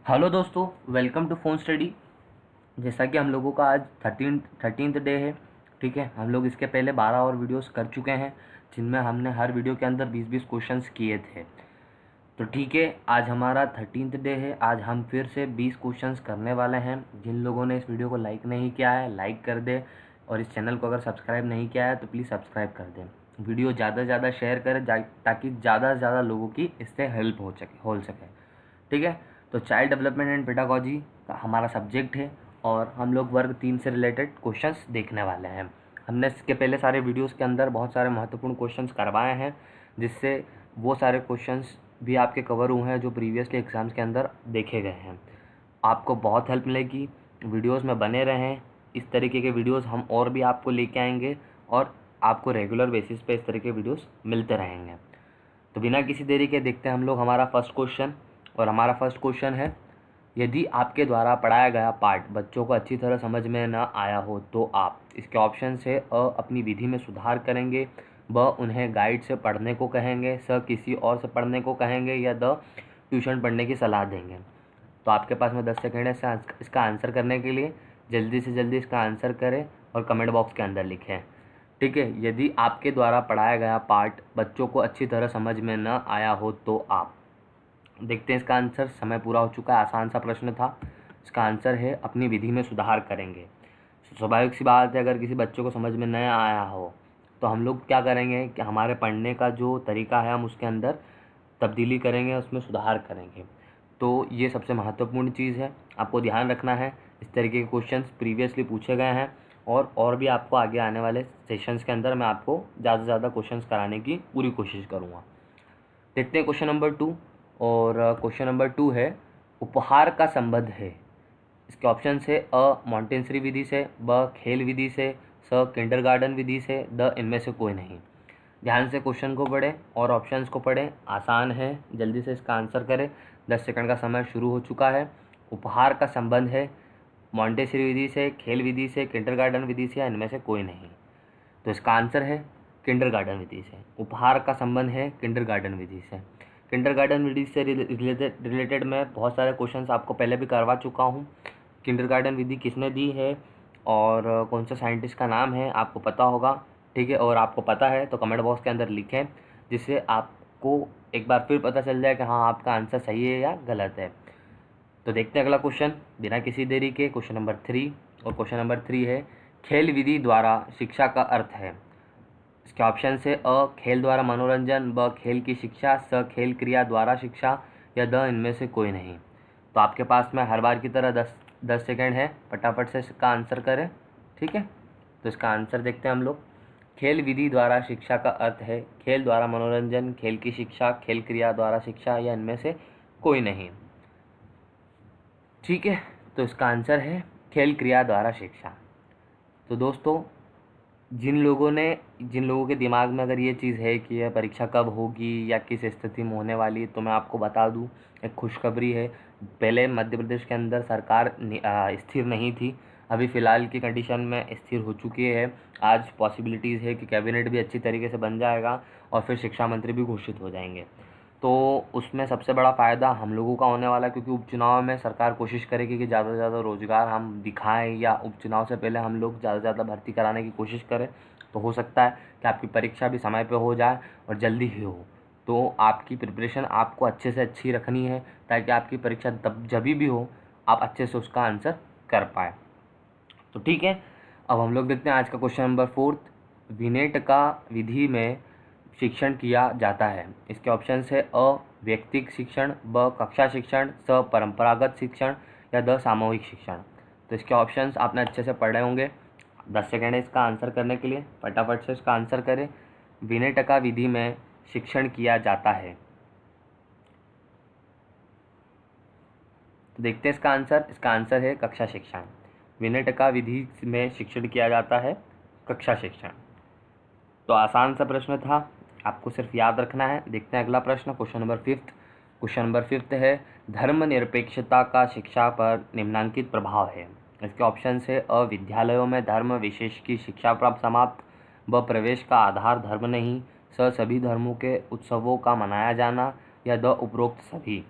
Hello दोस्तों, welcome to phone study. जैसा कि हम लोगों का आज थर्टीनथ डे है। ठीक है, हम लोग इसके पहले 12 और वीडियोस कर चुके हैं, जिनमें हमने हर वीडियो के अंदर 20-20 क्वेश्चंस किए थे। तो ठीक है, आज हमारा 13th डे है। आज हम फिर से 20 क्वेश्चंस करने वाले हैं। जिन लोगों ने इस वीडियो को लाइक नहीं किया है, लाइक कर दे, और इस चैनल को अगर सब्सक्राइब नहीं किया है तो प्लीज़ सब्सक्राइब कर दें। वीडियो ज़्यादा से ज़्यादा शेयर करें ताकि ज़्यादा से ज़्यादा लोगों की इससे हेल्प हो सके। ठीक है, तो चाइल्ड डेवलपमेंट एंड पेडागोजी का हमारा सब्जेक्ट है, और हम लोग वर्ग 3 से रिलेटेड क्वेश्चंस देखने वाले हैं। हमने इसके पहले सारे वीडियोस के अंदर बहुत सारे महत्वपूर्ण क्वेश्चंस करवाए हैं, जिससे वो सारे क्वेश्चंस भी आपके कवर हुए हैं जो प्रीवियसली एग्ज़ाम्स के अंदर देखे गए हैं। आपको बहुत हेल्प मिलेगी, वीडियोस में बने रहें। इस तरीके के वीडियोस हम और भी आपको लेके आएंगे, और आपको रेगुलर बेसिस पे इस तरह के वीडियोस मिलते रहेंगे। तो बिना किसी देरी के देखते हैं हम लोग हमारा फर्स्ट क्वेश्चन। और हमारा फर्स्ट क्वेश्चन है, यदि आपके द्वारा पढ़ाया गया पाठ बच्चों को अच्छी तरह समझ में न आया हो तो आप इसके ऑप्शन से अ अपनी विधि में सुधार करेंगे, ब उन्हें गाइड से पढ़ने को कहेंगे, स किसी और से पढ़ने को कहेंगे, या द ट्यूशन पढ़ने की सलाह देंगे। तो आपके पास में 10 सेकेंड है इसका आंसर करने के लिए। जल्दी से जल्दी इसका आंसर करें और कमेंट बॉक्स के अंदर लिखें। ठीक है, यदि आपके द्वारा पढ़ाया गया पाठ बच्चों को अच्छी तरह समझ में न आया हो तो आप देखते हैं इसका आंसर। समय पूरा हो चुका है, आसान सा प्रश्न था। इसका आंसर है अपनी विधि में सुधार करेंगे। स्वाभाविक सी बात है, अगर किसी बच्चे को समझ में नहीं आया हो तो हम लोग क्या करेंगे कि हमारे पढ़ने का जो तरीका है हम उसके अंदर तब्दीली करेंगे, उसमें सुधार करेंगे। तो ये सबसे महत्वपूर्ण चीज़ है, आपको ध्यान रखना है। इस तरीके के क्वेश्चंस प्रीवियसली पूछे गए हैं, और भी आपको आगे आने वाले सेशंस के अंदर मैं आपको ज़्यादा से ज़्यादा क्वेश्चंस कराने की पूरी कोशिश करूँगा। देखते हैं क्वेश्चन नंबर 2। और क्वेश्चन नंबर 2 है, उपहार का संबंध है। इसके ऑप्शन है अ मॉन्टेसरी विधि से, ब खेल विधि से, स किंडरगार्टन विधि से, द इनमें से कोई नहीं। ध्यान से क्वेश्चन को पढ़ें और ऑप्शंस को पढ़ें, आसान है। जल्दी से इसका आंसर करें। 10 सेकंड का समय शुरू हो चुका है। उपहार का संबंध है मॉन्टेसरी विधि से, खेल विधि से, किंडरगार्टन विधि से, या इनमें से कोई नहीं। तो इसका आंसर है किंडरगार्टन विधि से। उपहार का संबंध है किंडरगार्टन विधि से। किंडरगार्टन विधि से रिलेटेड मैं बहुत सारे क्वेश्चंस आपको पहले भी करवा चुका हूँ। किंडरगार्टन विधि किसने दी है और कौन सा साइंटिस्ट का नाम है आपको पता होगा। ठीक है, और आपको पता है तो कमेंट बॉक्स के अंदर लिखें, जिससे आपको एक बार फिर पता चल जाए कि हाँ आपका आंसर सही है या गलत है। तो देखते हैं अगला क्वेश्चन बिना किसी देरी के, क्वेश्चन नंबर 3। और क्वेश्चन नंबर 3 है, खेल विधि द्वारा शिक्षा का अर्थ है। इसके ऑप्शन से अ खेल द्वारा मनोरंजन, ब खेल की शिक्षा, स खेल क्रिया द्वारा शिक्षा, या द इनमें से कोई नहीं। तो आपके पास में हर बार की तरह 10 सेकेंड है, फटाफट से इसका आंसर करें। ठीक है, तो इसका आंसर देखते हैं हम लोग। खेल विधि द्वारा शिक्षा का अर्थ है खेल द्वारा मनोरंजन, खेल की शिक्षा, खेल क्रिया द्वारा शिक्षा, या इनमें से कोई नहीं। ठीक है, तो इसका आंसर है खेल क्रिया द्वारा शिक्षा। तो दोस्तों, जिन लोगों के दिमाग में अगर ये चीज़ है कि यह परीक्षा कब होगी या किस स्थिति में होने वाली है, तो मैं आपको बता दूं, एक खुशखबरी है। पहले मध्य प्रदेश के अंदर सरकार स्थिर नहीं थी, अभी फ़िलहाल की कंडीशन में स्थिर हो चुकी है। आज पॉसिबिलिटीज़ है कि कैबिनेट भी अच्छी तरीके से बन जाएगा और फिर शिक्षा मंत्री भी घोषित हो जाएंगे। तो उसमें सबसे बड़ा फ़ायदा हम लोगों का होने वाला है, क्योंकि उपचुनाव में सरकार कोशिश करेगी कि ज़्यादा से ज़्यादा रोज़गार हम दिखाएं, या उपचुनाव से पहले हम लोग ज़्यादा से ज़्यादा भर्ती कराने की कोशिश करें। तो हो सकता है कि आपकी परीक्षा भी समय पे हो जाए और जल्दी ही हो। तो आपकी प्रिपरेशन आपको अच्छे से अच्छी रखनी है, ताकि आपकी परीक्षा तब जभी भी हो आप अच्छे से उसका आंसर कर पाए। तो ठीक है, अब हम लोग देखते हैं आज का क्वेश्चन नंबर 4। विनेट का विधि में शिक्षण किया जाता है। इसके ऑप्शन है अ व्यक्तिगत शिक्षण, ब कक्षा शिक्षण, स परंपरागत शिक्षण, या द सामूहिक शिक्षण। तो इसके ऑप्शंस आपने अच्छे से पढ़े होंगे। 10 सेकेंड है इसका आंसर करने के लिए, फटाफट से इसका आंसर करें। विनेट का विधि में शिक्षण किया जाता है। तो देखते हैं इसका आंसर है कक्षा शिक्षण। विनेट का विधि में शिक्षण किया जाता है कक्षा शिक्षण। तो आसान सा प्रश्न था, आपको सिर्फ याद रखना है। देखते हैं अगला प्रश्न, क्वेश्चन नंबर 5। क्वेश्चन नंबर 5 है, धर्मनिरपेक्षता का शिक्षा पर निम्नांकित प्रभाव है। इसके ऑप्शन है अ विद्यालयों में धर्म विशेष की शिक्षा प्राप्त समाप्त, ब प्रवेश का आधार धर्म नहीं, स सभी धर्मों के उत्सवों का मनाया जाना, या द उपरोक्त सभी।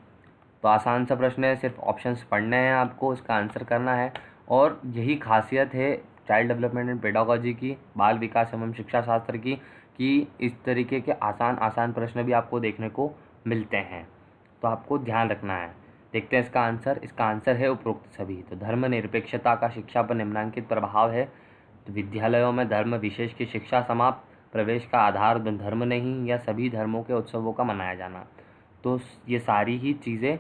तो आसान सा प्रश्न है, सिर्फ ऑप्शंस पढ़ने हैं आपको, इसका आंसर करना है। और यही खासियत है चाइल्ड डेवलपमेंट एंड पेडागोजी की, बाल विकास एवं शिक्षा शास्त्र की, कि इस तरीके के आसान आसान प्रश्न भी आपको देखने को मिलते हैं, तो आपको ध्यान रखना है। देखते हैं इसका आंसर। इसका आंसर है उपरोक्त सभी। तो धर्मनिरपेक्षता का शिक्षा पर निम्नलिखित प्रभाव है। तो विद्यालयों में धर्म विशेष की शिक्षा समाप्त, प्रवेश का आधार धर्म नहीं, या सभी धर्मों के उत्सवों का मनाया जाना। तो ये सारी ही चीज़ें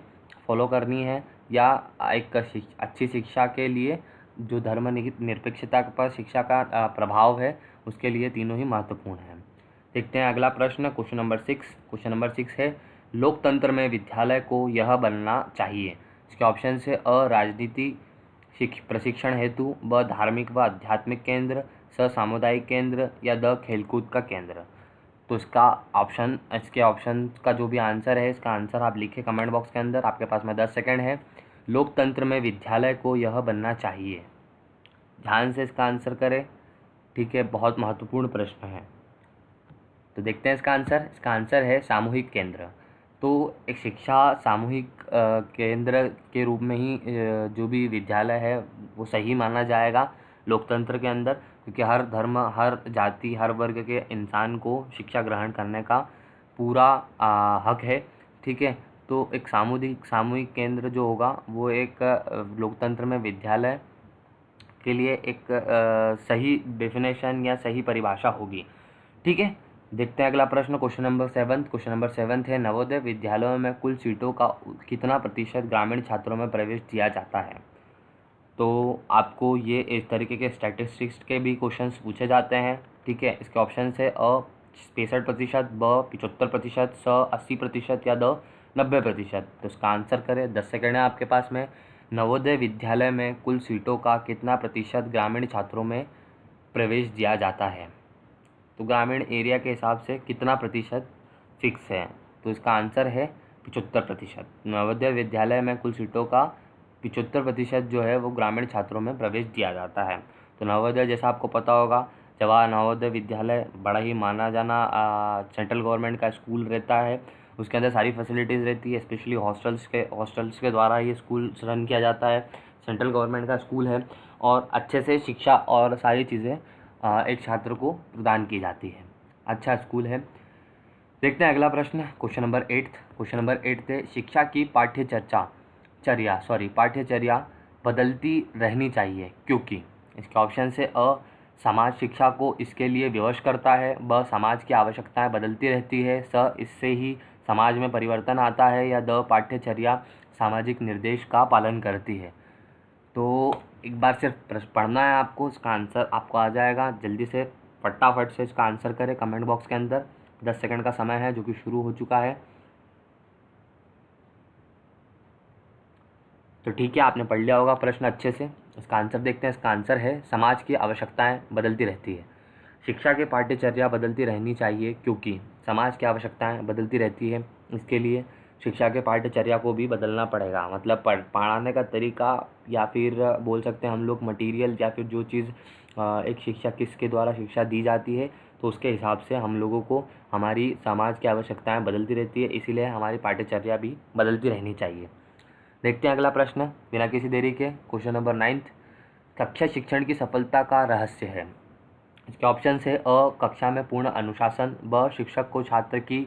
फॉलो करनी है, या एक अच्छी शिक्षा के लिए जो धर्म निरपेक्षता पर शिक्षा का प्रभाव है, उसके लिए तीनों ही महत्वपूर्ण हैं। देखते हैं अगला प्रश्न, क्वेश्चन नंबर 6। क्वेश्चन नंबर 6 है, लोकतंत्र में विद्यालय को यह बनना चाहिए। इसके ऑप्शन है अ राजनीति प्रशिक्षण हेतु, ब धार्मिक व आध्यात्मिक केंद्र, स सामुदायिक केंद्र, या द खेलकूद का केंद्र। तो इसके ऑप्शन का जो भी आंसर है, इसका आंसर आप लिखें कमेंट बॉक्स के अंदर। आपके पास में 10 सेकंड है। लोकतंत्र में विद्यालय को यह बनना चाहिए, ध्यान से इसका आंसर करें, ठीक है, बहुत महत्वपूर्ण प्रश्न है। तो देखते हैं इसका आंसर। इसका आंसर है सामूहिक केंद्र। तो एक शिक्षा सामूहिक केंद्र के रूप में ही जो भी विद्यालय है वो सही माना जाएगा लोकतंत्र के अंदर, क्योंकि हर धर्म, हर जाति, हर वर्ग के इंसान को शिक्षा ग्रहण करने का पूरा हक है, ठीक है। तो एक सामूहिक केंद्र जो होगा वो एक लोकतंत्र में विद्यालय के लिए एक सही डेफिनेशन या सही परिभाषा होगी, ठीक है। देखते हैं अगला प्रश्न, क्वेश्चन नंबर 7। क्वेश्चन नंबर 7 है, नवोदय विद्यालयों में कुल सीटों का कितना प्रतिशत ग्रामीण छात्रों में प्रवेश दिया जाता है। तो आपको ये इस तरीके के स्टैटिस्टिक्स के भी क्वेश्चंस पूछे जाते हैं, ठीक है। इसके ऑप्शन है अ 65%, ब 75%, स 80%, या द 90%। तो इसका आंसर करें। 10 सेकेंड है आपके पास में। नवोदय विद्यालय में कुल सीटों का कितना प्रतिशत ग्रामीण छात्रों में प्रवेश दिया जाता है। तो ग्रामीण एरिया के हिसाब से कितना प्रतिशत फिक्स है, तो इसका आंसर है 75%। नवोदय विद्यालय में कुल सीटों का 75% जो है वो ग्रामीण छात्रों में प्रवेश दिया जाता है। तो नवोदय, जैसा आपको पता होगा, जवाहर नवोदय विद्यालय बड़ा ही माना जाना सेंट्रल गवर्नमेंट का स्कूल रहता है। उसके अंदर सारी फैसिलिटीज़ रहती है, स्पेशली हॉस्टल्स के द्वारा ये स्कूल रन किया जाता है। सेंट्रल गवर्नमेंट का स्कूल है, और अच्छे से शिक्षा और सारी चीज़ें एक छात्र को प्रदान की जाती है। अच्छा स्कूल है। देखते हैं अगला प्रश्न, क्वेश्चन नंबर 8। क्वेश्चन नंबर 8 है, शिक्षा की पाठ्यचर्या बदलती रहनी चाहिए क्योंकि। इसके ऑप्शन से अ समाज शिक्षा को इसके लिए विवश करता है, ब समाज की आवश्यकताएं बदलती रहती है, स इससे ही समाज में परिवर्तन आता है, या द पाठ्यचर्या सामाजिक निर्देश का पालन करती है। तो एक बार सिर्फ पढ़ना है आपको, इसका आंसर आपको आ जाएगा। जल्दी से फटाफट से इसका आंसर करें कमेंट बॉक्स के अंदर। 10 सेकंड का समय है जो कि शुरू हो चुका है। तो ठीक है, आपने पढ़ लिया होगा प्रश्न अच्छे से। इसका आंसर देखते हैं। इसका आंसर है समाज की आवश्यकताएं बदलती रहती है। शिक्षा की पाठ्यचर्या बदलती रहनी चाहिए क्योंकि समाज की आवश्यकताएं बदलती रहती है। इसके लिए शिक्षा के पाठ्यचर्या को भी बदलना पड़ेगा, मतलब पढ़ाने का तरीका, या फिर बोल सकते हैं हम लोग मटेरियल, या फिर जो चीज़ एक शिक्षक किसके द्वारा शिक्षा दी जाती है, तो उसके हिसाब से हम लोगों को हमारी समाज की आवश्यकताएं बदलती रहती है, इसीलिए हमारी पाठ्यचर्या भी बदलती रहनी चाहिए। देखते हैं अगला प्रश्न बिना किसी देरी के, क्वेश्चन नंबर 9। कक्षा शिक्षण की सफलता का रहस्य है। इसके ऑप्शन है अ कक्षा में पूर्ण अनुशासन, ब शिक्षक को छात्र की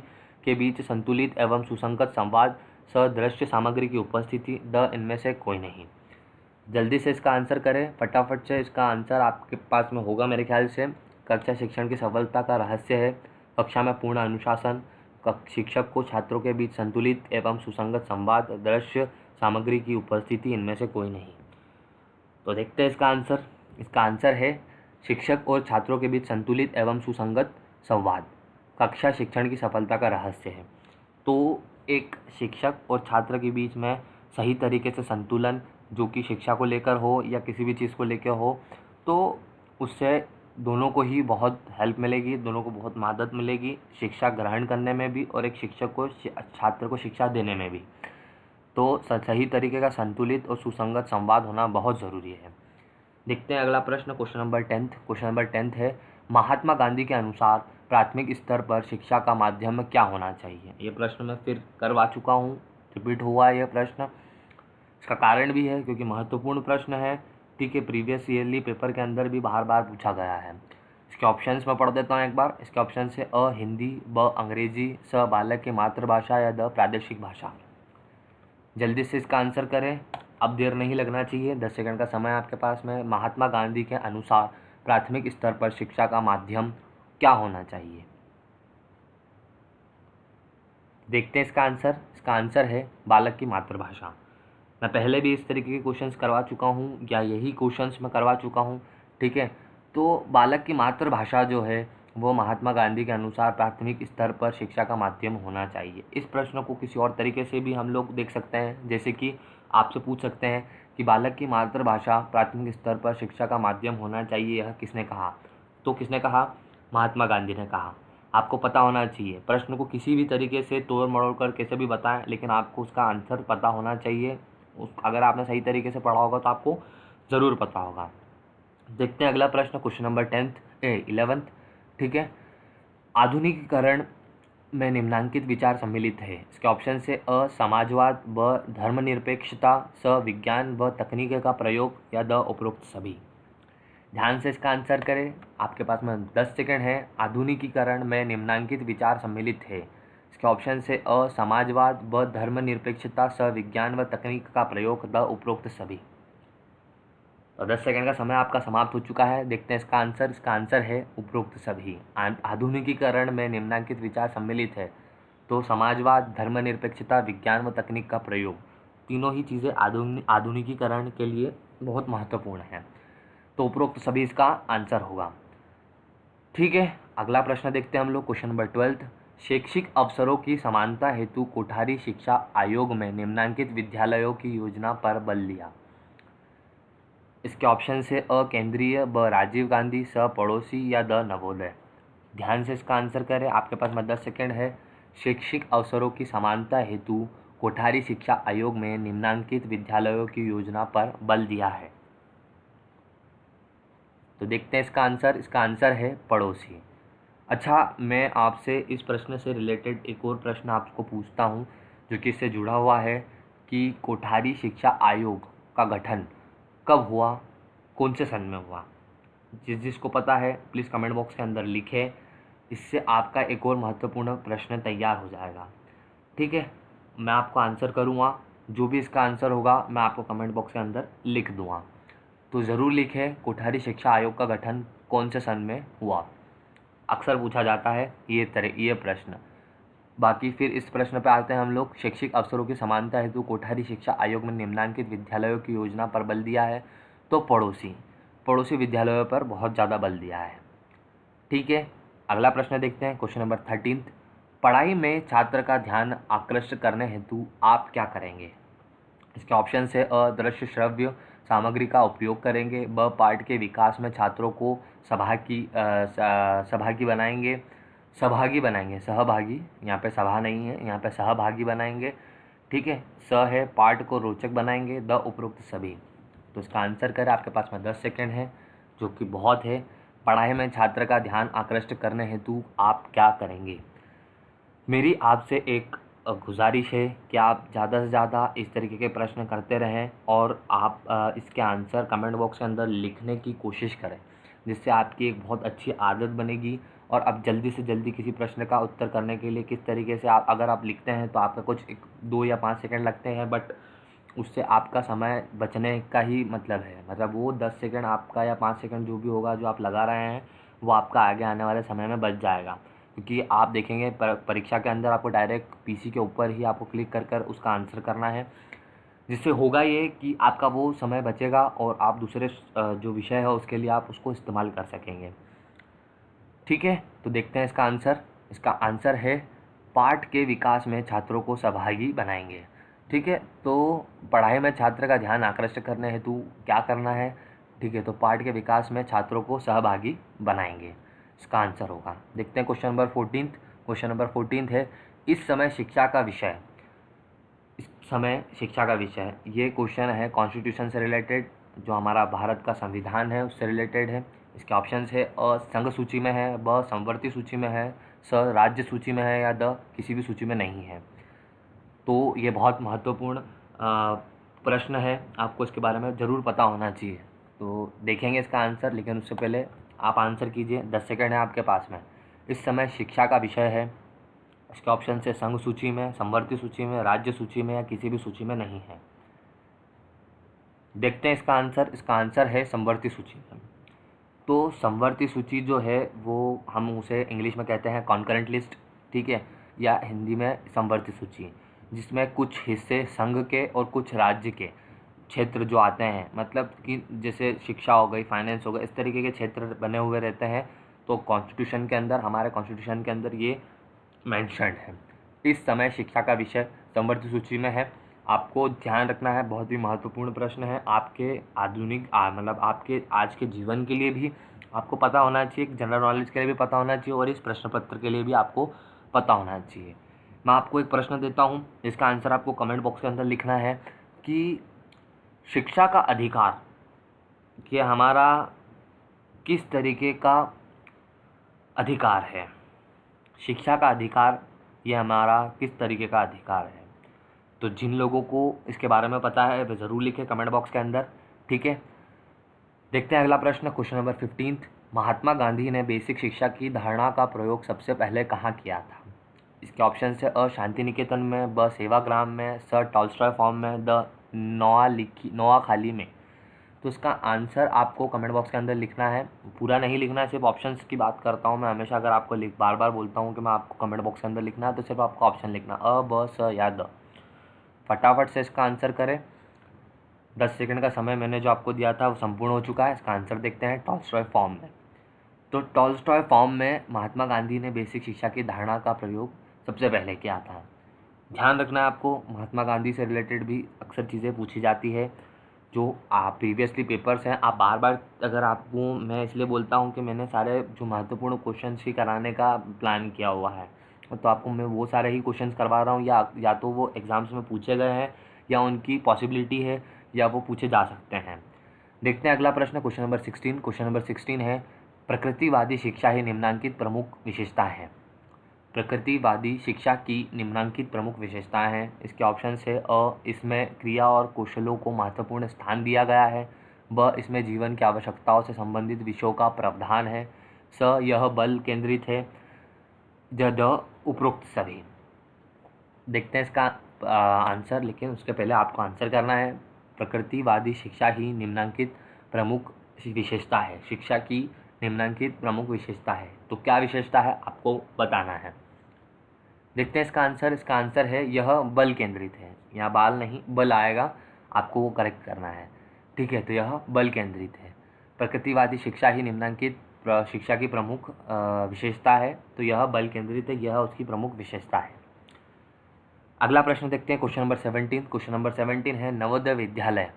के बीच संतुलित एवं सुसंगत संवाद, स दृश्य सामग्री की उपस्थिति, द इनमें से कोई नहीं। जल्दी से इसका आंसर करें फटाफट से। इसका आंसर आपके पास में होगा मेरे ख्याल से। कक्षा शिक्षण की सफलता का रहस्य है कक्षा में पूर्ण अनुशासन, शिक्षक को छात्रों के बीच संतुलित एवं सुसंगत संवाद, दृश्य सामग्री की उपस्थिति, इनमें से कोई नहीं। तो देखते हैं इसका आंसर। इसका आंसर है शिक्षक और छात्रों के बीच संतुलित एवं सुसंगत संवाद कक्षा शिक्षण की सफलता का रहस्य है। तो एक शिक्षक और छात्र के बीच में सही तरीके से संतुलन, जो कि शिक्षा को लेकर हो या किसी भी चीज़ को लेकर हो, तो उससे दोनों को ही बहुत हेल्प मिलेगी, दोनों को बहुत मदद मिलेगी शिक्षा ग्रहण करने में भी, और एक शिक्षक को छात्र को शिक्षा देने में भी। तो सही तरीके का संतुलित और सुसंगत संवाद होना बहुत ज़रूरी है। देखते हैं अगला प्रश्न, क्वेश्चन नंबर 10। क्वेश्चन नंबर 10 है, महात्मा गांधी के अनुसार प्राथमिक स्तर पर शिक्षा का माध्यम क्या होना चाहिए। ये प्रश्न मैं फिर करवा चुका हूँ, रिपीट हुआ है यह प्रश्न। इसका कारण भी है क्योंकि महत्वपूर्ण प्रश्न है, ठीक है, प्रीवियस ईयरली पेपर के अंदर भी बार बार पूछा गया है। इसके ऑप्शंस में पढ़ देता हूँ एक बार। इसके ऑप्शन है अ हिंदी, ब अंग्रेजी, स बालक की मातृभाषा या द प्रादेशिक भाषा। जल्दी से इसका आंसर करें, अब देर नहीं लगना चाहिए, 10 सेकंड का समय आपके पास में। महात्मा गांधी के अनुसार प्राथमिक स्तर पर शिक्षा का माध्यम क्या होना चाहिए? देखते हैं इसका आंसर। इसका आंसर है बालक की मातृभाषा। मैं पहले भी इस तरीके के क्वेश्चंस करवा चुका हूँ, या यही क्वेश्चंस मैं करवा चुका हूँ, ठीक है। तो बालक की मातृभाषा जो है वो महात्मा गांधी के अनुसार प्राथमिक स्तर पर शिक्षा का माध्यम होना चाहिए। इस प्रश्न को किसी और तरीके से भी हम लोग देख सकते हैं, जैसे कि आपसे पूछ सकते हैं कि बालक की मातृभाषा प्राथमिक स्तर पर शिक्षा का माध्यम होना चाहिए, यह किसने कहा? तो किसने कहा? महात्मा गांधी ने कहा। आपको पता होना चाहिए, प्रश्न को किसी भी तरीके से तोड़ मरोड़ कर कैसे भी बताएं, लेकिन आपको उसका आंसर पता होना चाहिए। अगर आपने सही तरीके से पढ़ा होगा तो आपको ज़रूर पता होगा। देखते हैं अगला प्रश्न, क्वेश्चन नंबर 11th, ठीक है। आधुनिकीकरण में निम्नांकित विचार सम्मिलित है। इसके ऑप्शन से अ समाजवाद, ब धर्मनिरपेक्षता, स विज्ञान व तकनीक का प्रयोग या द उपरोक्त सभी। ध्यान से इसका आंसर करें, आपके पास में 10 सेकंड है। आधुनिकीकरण में निम्नांकित विचार सम्मिलित है। इसके ऑप्शन से अ समाजवाद, ब धर्मनिरपेक्षता, स विज्ञान व तकनीक का प्रयोग, द उपरोक्त सभी। तो 10 सेकंड का समय आपका समाप्त हो चुका है। देखते हैं इसका आंसर। इसका आंसर है उपरोक्त सभी। आधुनिकीकरण में निम्नांकित विचार सम्मिलित है, तो समाजवाद, धर्मनिरपेक्षता, विज्ञान व तकनीक का प्रयोग, तीनों ही चीज़ें आधुनिकीकरण के लिए बहुत महत्वपूर्ण हैं, तो उपरोक्त सभी इसका आंसर होगा, ठीक है। अगला प्रश्न देखते हैं हम लोग, क्वेश्चन नंबर 12। शैक्षिक अवसरों की समानता हेतु कोठारी शिक्षा आयोग में निम्नांकित विद्यालयों की योजना पर बल दिया। इसके ऑप्शन से अ केंद्रीय, ब राजीव गांधी, स पड़ोसी या द नवोदय। ध्यान से इसका आंसर करें, आपके पास में 10 सेकेंड है। शैक्षिक अवसरों की समानता हेतु कोठारी शिक्षा आयोग में निम्नांकित विद्यालयों की योजना पर बल दिया है। तो देखते हैं इसका आंसर। इसका आंसर है पड़ोसी। अच्छा, मैं आपसे इस प्रश्न से रिलेटेड एक और प्रश्न आपको पूछता हूँ जो कि इससे जुड़ा हुआ है कि कोठारी शिक्षा आयोग का गठन कब हुआ, कौन से सन में हुआ? जिसको पता है प्लीज़ कमेंट बॉक्स के अंदर लिखें, इससे आपका एक और महत्वपूर्ण प्रश्न तैयार हो जाएगा, ठीक है। मैं आपको आंसर करूँगा, जो भी इसका आंसर होगा मैं आपको कमेंट बॉक्स के अंदर लिख दूँगा, तो ज़रूर लिखें कोठारी शिक्षा आयोग का गठन कौन से सन में हुआ। अक्सर पूछा जाता है ये प्रश्न। बाकी फिर इस प्रश्न पे आते हैं हम लोग। शैक्षिक अवसरों की समानता हेतु कोठारी शिक्षा आयोग में निम्नांकित विद्यालयों की योजना पर बल दिया है, तो पड़ोसी विद्यालयों पर बहुत ज़्यादा बल दिया है, ठीक है। अगला प्रश्न देखते हैं, क्वेश्चन नंबर 13। पढ़ाई में छात्र का ध्यान आकृष्ट करने हेतु आप क्या करेंगे? इसके ऑप्शन है अ दृश्य श्रव्य सामग्री का उपयोग करेंगे, ब पाठ के विकास में छात्रों को सहभागी बनाएंगे, सहभागी, यहाँ पे सभा नहीं है, यहाँ पे सहभागी बनाएंगे, ठीक है। स है पाठ को रोचक बनाएंगे, द उपरोक्त सभी। तो इसका आंसर करें, आपके पास में 10 सेकेंड है, जो कि बहुत है। पढ़ाई में छात्र का ध्यान आकृष्ट करने हेतु आप क्या करेंगे? मेरी आपसे एक गुजारिश है कि आप ज़्यादा से ज़्यादा इस तरीके के प्रश्न करते रहें और आप इसके आंसर कमेंट बॉक्स के अंदर लिखने की कोशिश करें, जिससे आपकी एक बहुत अच्छी आदत बनेगी। और अब जल्दी से जल्दी किसी प्रश्न का उत्तर करने के लिए किस तरीके से अगर आप लिखते हैं तो आपका कुछ 2 या 5 सेकंड लगते हैं, बट उससे आपका समय बचने का ही मतलब है। मतलब वो 10 सेकंड आपका या 5 सेकंड जो भी होगा जो आप लगा रहे हैं, वो आपका आगे आने वाले समय में बच जाएगा। क्योंकि आप देखेंगे परीक्षा के अंदर आपको डायरेक्ट पीसी के ऊपर ही आपको क्लिक कर कर उसका आंसर करना है, जिससे होगा ये कि आपका वो समय बचेगा और आप दूसरे जो विषय है उसके लिए आप उसको इस्तेमाल कर सकेंगे, ठीक है। तो देखते हैं इसका आंसर। इसका आंसर है पाठ के विकास में छात्रों को सहभागी बनाएंगे, ठीक है। तो पढ़ाई में छात्र का ध्यान आकृष्ट करने हेतु क्या करना है, ठीक है, तो पाठ के विकास में छात्रों को सहभागी बनाएंगे, इसका आंसर होगा। देखते हैं क्वेश्चन नंबर 14। क्वेश्चन नंबर 14 है इस समय शिक्षा का विषय। ये क्वेश्चन है कॉन्स्टिट्यूशन से रिलेटेड, जो हमारा भारत का संविधान है उससे रिलेटेड है। इसके ऑप्शंस है अ संघ सूची में है, ब संवर्ती सूची में है, स राज्य सूची में है या द किसी भी सूची में नहीं है। तो ये बहुत महत्वपूर्ण प्रश्न है, आपको इसके बारे में ज़रूर पता होना चाहिए। तो देखेंगे इसका आंसर, लेकिन उससे पहले आप आंसर कीजिए, 10 सेकंड है आपके पास में। इस समय शिक्षा का विषय है, इसके ऑप्शन से संघ सूची में, समवर्ती सूची में, राज्य सूची में या किसी भी सूची में नहीं है। देखते हैं इसका आंसर। इसका आंसर है समवर्ती सूची में। तो समवर्ती सूची जो है वो हम उसे इंग्लिश में कहते हैं कॉन्करेंट लिस्ट, ठीक है, या हिंदी में समवर्ती सूची, जिसमें कुछ हिस्से संघ के और कुछ राज्य के क्षेत्र जो आते हैं, मतलब कि जैसे शिक्षा हो गई, फाइनेंस हो गया, इस तरीके के क्षेत्र बने हुए रहते हैं। तो कॉन्स्टिट्यूशन के अंदर, हमारे कॉन्स्टिट्यूशन के अंदर ये मेंशन्ड है। इस समय शिक्षा का विषय समवर्ती सूची में है। आपको ध्यान रखना है, बहुत ही महत्वपूर्ण प्रश्न है, आपके आधुनिक मतलब आपके आज के जीवन के लिए भी आपको पता होना चाहिए, जनरल नॉलेज के लिए भी पता होना चाहिए और इस प्रश्न पत्र के लिए भी आपको पता होना चाहिए। मैं आपको एक प्रश्न देता हूँ, इसका आंसर आपको कमेंट बॉक्स के अंदर लिखना है कि शिक्षा का अधिकार ये हमारा किस तरीके का अधिकार है। शिक्षा का अधिकार ये हमारा किस तरीके का अधिकार है। तो जिन लोगों को इसके बारे में पता है वे ज़रूर लिखें कमेंट बॉक्स के अंदर, ठीक है। देखते हैं अगला प्रश्न, क्वेश्चन नंबर 15। महात्मा गांधी ने बेसिक शिक्षा की धारणा का प्रयोग सबसे पहले कहाँ किया था। इसके ऑप्शन है अ शांति निकेतन में, ब सेवाग्राम में, स टॉलस्टॉय फार्म में, द नोआखाली में। तो इसका आंसर आपको कमेंट बॉक्स के अंदर लिखना है, पूरा नहीं लिखना है, सिर्फ ऑप्शंस की बात करता हूँ मैं हमेशा। अगर आपको बार बार बोलता हूँ कि मैं आपको कमेंट बॉक्स के अंदर लिखना है, तो सिर्फ आपको ऑप्शन लिखना अ ब स या द। फटाफट से इसका आंसर करें। 10 सेकंड का समय मैंने जो आपको दिया था वो संपूर्ण हो चुका है। इसका आंसर देखते हैं, टॉलस्टॉय फॉर्म में। तो टॉलस्टॉय फॉर्म में महात्मा गांधी ने बेसिक शिक्षा की धारणा का प्रयोग सबसे पहले किया था। ध्यान रखना है आपको, महात्मा गांधी से रिलेटेड भी अक्सर चीज़ें पूछी जाती है जो आप प्रीवियसली पेपर्स हैं। आप बार बार, अगर आपको मैं इसलिए बोलता हूँ कि मैंने सारे जो महत्वपूर्ण क्वेश्चंस ही कराने का प्लान किया हुआ है, तो आपको मैं वो सारे ही क्वेश्चंस करवा रहा हूँ, या तो वो एग्ज़ाम्स में पूछे गए हैं या उनकी पॉसिबिलिटी है या वो पूछे जा सकते हैं। देखते हैं अगला प्रश्न, क्वेश्चन नंबर 16। क्वेश्चन नंबर 16 है, प्रकृतिवादी शिक्षा ही निम्नांकित प्रमुख विशेषता है। प्रकृतिवादी शिक्षा की निम्नांकित प्रमुख विशेषताएं हैं। इसके ऑप्शन है अ इसमें क्रिया और कौशलों को महत्वपूर्ण स्थान दिया गया है, ब इसमें जीवन की आवश्यकताओं से संबंधित विषयों का प्रावधान है, स यह बल केंद्रित है, द उपरोक्त सभी। देखते हैं इसका आंसर, लेकिन उसके पहले आपको आंसर करना है। प्रकृतिवादी शिक्षा ही निम्नांकित प्रमुख विशेषता है, शिक्षा की निम्नांकित प्रमुख विशेषता है, तो क्या विशेषता है आपको बताना है। देखते हैं इसका आंसर। इसका आंसर है यह बल केंद्रित है, यहाँ बाल नहीं बल आएगा, आपको वो करेक्ट करना है, ठीक है। तो यह बल केंद्रित है। प्रकृतिवादी शिक्षा ही निम्नांकित शिक्षा की प्रमुख विशेषता है, तो यह बल केंद्रित है, यह उसकी प्रमुख विशेषता है। अगला प्रश्न देखते हैं, क्वेश्चन नंबर 17। क्वेश्चन नंबर 17 है, नवोदय विद्यालय।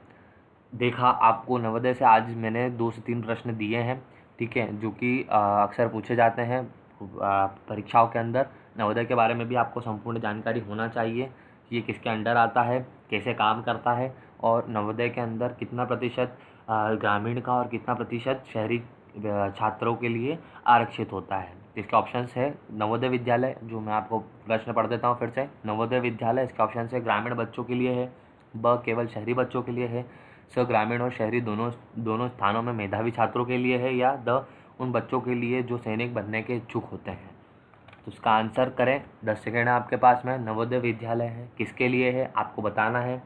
देखा आपको नवोदय से आज मैंने 2 से 3 प्रश्न दिए हैं, ठीक है, जो कि अक्सर पूछे जाते हैं परीक्षाओं के अंदर। नवोदय के बारे में भी आपको संपूर्ण जानकारी होना चाहिए, ये किसके अंडर आता है, कैसे काम करता है, और नवोदय के अंदर कितना प्रतिशत ग्रामीण का और कितना प्रतिशत शहरी छात्रों के लिए आरक्षित होता है। इसके ऑप्शंस है नवोदय विद्यालय, जो मैं आपको प्रश्न पढ़ देता हूँ फिर से। नवोदय विद्यालय, इसके ऑप्शन है ग्रामीण बच्चों के लिए है, ब केवल शहरी बच्चों के लिए है, स ग्रामीण और शहरी दोनों स्थानों में मेधावी छात्रों के लिए है, या द उन बच्चों के लिए जो सैनिक बनने के इच्छुक होते हैं। तो इसका आंसर करें, 10 सेकेंड है आपके पास में। नवोदय विद्यालय है, किसके लिए है आपको बताना है।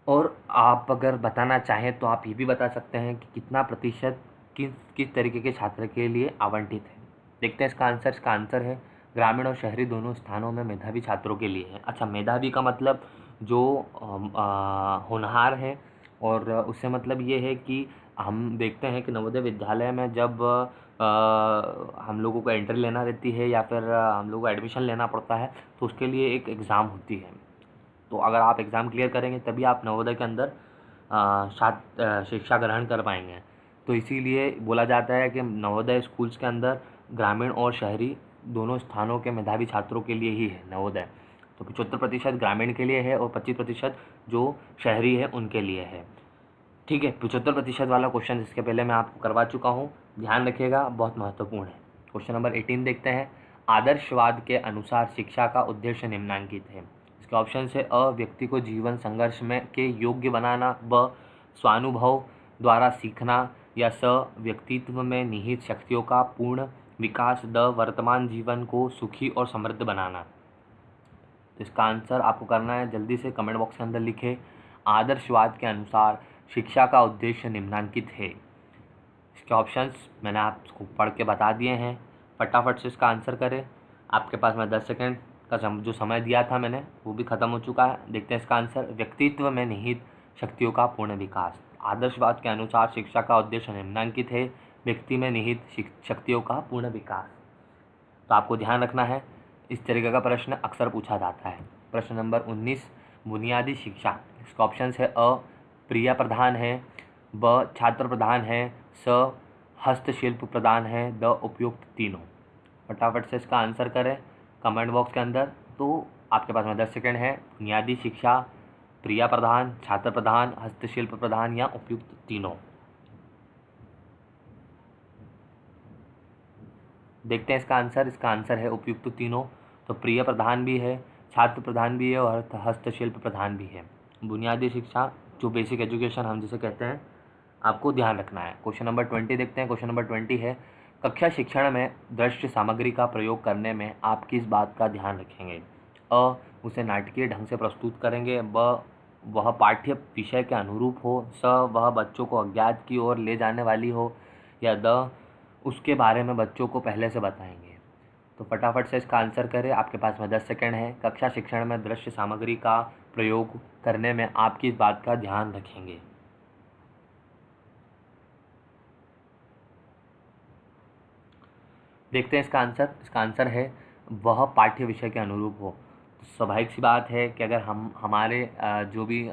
और आप अगर बताना चाहें तो आप ये भी बता सकते हैं कि कितना प्रतिशत किस तरीके के छात्र के लिए आवंटित है। देखते हैं इसका आंसर। इसका आंसर है ग्रामीण और शहरी दोनों स्थानों में मेधावी छात्रों के लिए है। अच्छा, मेधावी का मतलब जो होनहार है, और उससे मतलब ये है कि हम देखते हैं कि नवोदय विद्यालय में जब हम लोगों को एंट्री लेना रहती है या फिर हम लोगों को एडमिशन लेना पड़ता है, तो उसके लिए एक एग्ज़ाम होती है। तो अगर आप एग्ज़ाम क्लियर करेंगे तभी आप नवोदय के अंदर शिक्षा ग्रहण कर पाएंगे। तो इसीलिए बोला जाता है कि नवोदय स्कूल्स के अंदर ग्रामीण और शहरी दोनों स्थानों के मेधावी छात्रों के लिए ही है नवोदय। तो 75% ग्रामीण के लिए है और 25% जो शहरी है उनके लिए है, ठीक है। 75% वाला क्वेश्चन इसके पहले मैं आपको करवा चुका हूँ, ध्यान रखिएगा, बहुत महत्वपूर्ण है। क्वेश्चन नंबर 18 देखते हैं, आदर्शवाद के अनुसार शिक्षा का उद्देश्य निम्नलिखित है। इसके ऑप्शन है अ व्यक्ति को जीवन संघर्ष में के योग्य बनाना, ब स्वानुभव द्वारा सीखना, या स व्यक्तित्व में निहित शक्तियों का पूर्ण विकास, द वर्तमान जीवन को सुखी और समृद्ध बनाना। तो इसका आंसर आपको करना है, जल्दी से कमेंट बॉक्स के अंदर लिखें। आदर्शवाद के अनुसार शिक्षा का उद्देश्य निम्नलिखित है। इसके ऑप्शंस मैंने आपको पढ़ के बता दिए हैं, फटाफट से इसका आंसर करें। आपके पास मैं 10 सेकंड का जो समय दिया था मैंने वो भी ख़त्म हो चुका है। देखते हैं इसका आंसर। व्यक्तित्व में निहित शक्तियों का पूर्ण विकास। आदर्शवाद के अनुसार शिक्षा का उद्देश्य निम्नलिखित है। व्यक्ति में निहित शक्तियों का पूर्ण विकास। तो आपको ध्यान रखना है, इस तरीके का प्रश्न अक्सर पूछा जाता है। प्रश्न नंबर 19, बुनियादी शिक्षा। इसका ऑप्शन है अ प्रिय प्रधान है, ब छात्र प्रधान है, स हस्तशिल्प प्रदान है, द उपयुक्त तीनों। फटाफट से इसका आंसर करें कमेंट बॉक्स के अंदर। तो आपके पास में 10 सेकंड है। बुनियादी शिक्षा, प्रिय प्रधान, छात्र प्रधान, हस्तशिल्प प्रधान या उपयुक्त तीनों। देखते हैं इसका आंसर। इसका आंसर है उपयुक्त तीनों। तो प्रिय प्रधान भी है, छात्र प्रधान भी है और हस्तशिल्प प्रधान भी है। बुनियादी शिक्षा जो बेसिक एजुकेशन हम जिसे कहते हैं, आपको ध्यान रखना है। क्वेश्चन नंबर 20 देखते हैं। क्वेश्चन नंबर 20 है, कक्षा शिक्षण में दृश्य सामग्री का प्रयोग करने में आप किस बात का ध्यान रखेंगे? अ उसे नाटकीय ढंग से प्रस्तुत करेंगे, ब वह पाठ्य विषय के अनुरूप हो, स वह बच्चों को अज्ञात की ओर ले जाने वाली हो, या द उसके बारे में बच्चों को पहले से बताएंगे। तो फटाफट से इसका आंसर करें। आपके पास में 10 सेकंड है। कक्षा शिक्षण में दृश्य सामग्री का प्रयोग करने में आप किस बात का ध्यान रखेंगे? देखते हैं इसका आंसर। इसका आंसर है वह पाठ्य विषय के अनुरूप हो। तो स्वाभाविक सी बात है कि अगर हम हमारे जो भी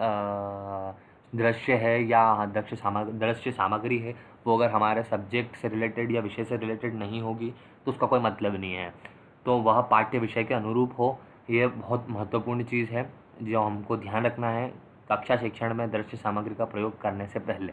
दृश्य है या दृश्य सामग्री है वो अगर हमारे सब्जेक्ट से रिलेटेड या विषय से रिलेटेड नहीं होगी तो उसका कोई मतलब नहीं है। तो वह पाठ्य विषय के अनुरूप हो, ये बहुत महत्वपूर्ण चीज़ है जो हमको ध्यान रखना है कक्षा शिक्षण में दृश्य सामग्री का प्रयोग करने से पहले।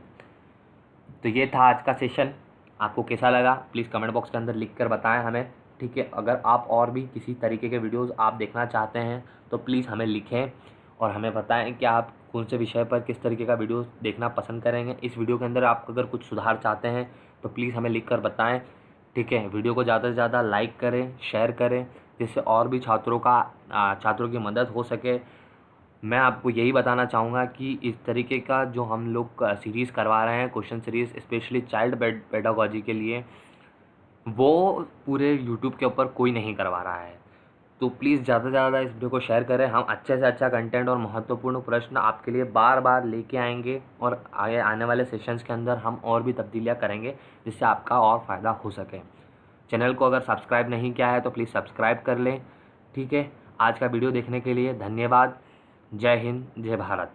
तो ये था आज का सेशन। आपको कैसा लगा प्लीज़ कमेंट बॉक्स के अंदर लिख कर बताएं हमें, ठीक है। अगर आप और भी किसी तरीके के वीडियोज़ आप देखना चाहते हैं तो प्लीज़ हमें लिखें और हमें बताएं कि आप कौन से विषय पर किस तरीके का वीडियो देखना पसंद करेंगे। इस वीडियो के अंदर आप अगर कुछ सुधार चाहते हैं तो प्लीज़ हमें लिख कर बताएँ, ठीक है। वीडियो को ज़्यादा से ज़्यादा लाइक करें, शेयर करें, जिससे और भी छात्रों की मदद हो सके। मैं आपको यही बताना चाहूँगा कि इस तरीके का जो हम लोग सीरीज़ करवा रहे हैं, question series specially child pedagogy के लिए, वो पूरे यूट्यूब के ऊपर कोई नहीं करवा रहा है। तो प्लीज़ ज़्यादा से ज़्यादा इस वीडियो को शेयर करें। हम अच्छे से अच्छा कंटेंट और महत्वपूर्ण प्रश्न आपके लिए बार बार लेके आएंगे और आगे आने वाले सेशंस के अंदर हम और भी तब्दीलियाँ करेंगे जिससे आपका और फ़ायदा हो सके। चैनल को अगर सब्सक्राइब नहीं किया है तो प्लीज़ सब्सक्राइब कर लें, ठीक है। आज का वीडियो देखने के लिए धन्यवाद। जय हिंद, जय भारत।